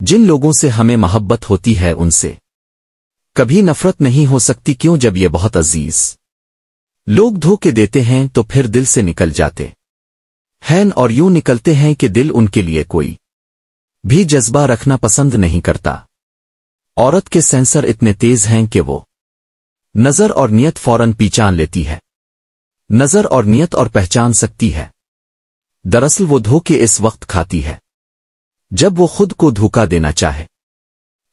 جن لوگوں سے ہمیں محبت ہوتی ہے ان سے کبھی نفرت نہیں ہو سکتی، کیوں جب یہ بہت عزیز لوگ دھوکے دیتے ہیں تو پھر دل سے نکل جاتے ہیں اور یوں نکلتے ہیں کہ دل ان کے لیے کوئی بھی جذبہ رکھنا پسند نہیں کرتا۔ عورت کے سینسر اتنے تیز ہیں کہ وہ نظر اور نیت فوراً پہچان لیتی ہے، نظر اور نیت اور پہچان سکتی ہے۔ دراصل وہ دھوکے اس وقت کھاتی ہے جب وہ خود کو دھوکا دینا چاہے۔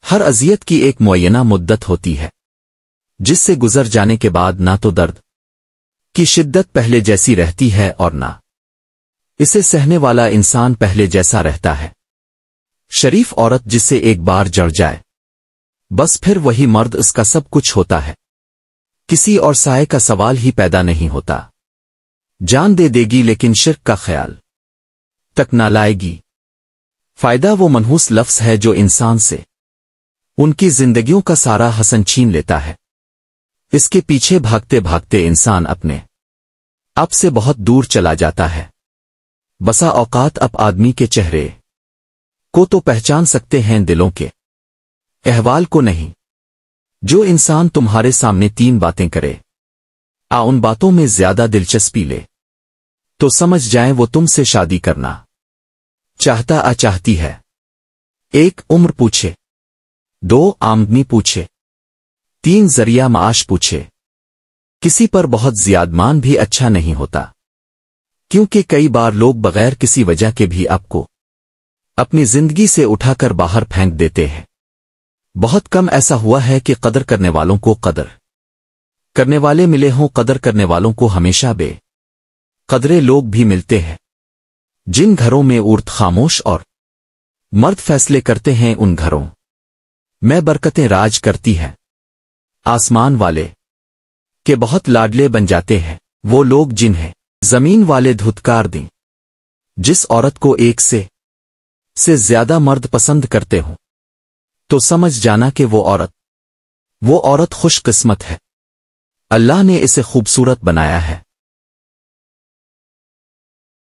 ہر اذیت کی ایک معینہ مدت ہوتی ہے جس سے گزر جانے کے بعد نہ تو درد کی شدت پہلے جیسی رہتی ہے اور نہ اسے سہنے والا انسان پہلے جیسا رہتا ہے۔ شریف عورت جس سے ایک بار جڑ جائے بس پھر وہی مرد اس کا سب کچھ ہوتا ہے، کسی اور سائے کا سوال ہی پیدا نہیں ہوتا۔ جان دے دے گی لیکن شرک کا خیال تک نہ لائے گی۔ فائدہ وہ منحوس لفظ ہے جو انسان سے ان کی زندگیوں کا سارا حسن چھین لیتا ہے۔ اس کے پیچھے بھاگتے بھاگتے انسان اپنے آپ سے بہت دور چلا جاتا ہے۔ بسا اوقات اب آدمی کے چہرے کو تو پہچان سکتے ہیں، دلوں کے احوال کو نہیں۔ جو انسان تمہارے سامنے 3 باتیں کرے ان باتوں میں زیادہ دلچسپی لے تو سمجھ جائیں وہ تم سے شادی کرنا چاہتا چاہتی ہے۔ 1 عمر پوچھے، 2 آمدنی پوچھے، 3 ذریعہ معاش پوچھے۔ کسی پر بہت زیادمان بھی اچھا نہیں ہوتا، کیونکہ کئی بار لوگ بغیر کسی وجہ کے بھی آپ کو اپنی زندگی سے اٹھا کر باہر پھینک دیتے ہیں۔ بہت کم ایسا ہوا ہے کہ قدر کرنے والوں کو قدر کرنے والے ملے ہوں، قدر کرنے والوں کو ہمیشہ بے قدرے لوگ بھی ملتے ہیں۔ جن گھروں میں عورت خاموش اور مرد فیصلے کرتے ہیں ان گھروں میں برکتیں راج کرتی ہیں۔ آسمان والے کے بہت لاڈلے بن جاتے ہیں وہ لوگ جنہیں زمین والے دھتکار دیں۔ جس عورت کو ایک سے زیادہ مرد پسند کرتے ہوں تو سمجھ جانا کہ وہ عورت خوش قسمت ہے، اللہ نے اسے خوبصورت بنایا ہے۔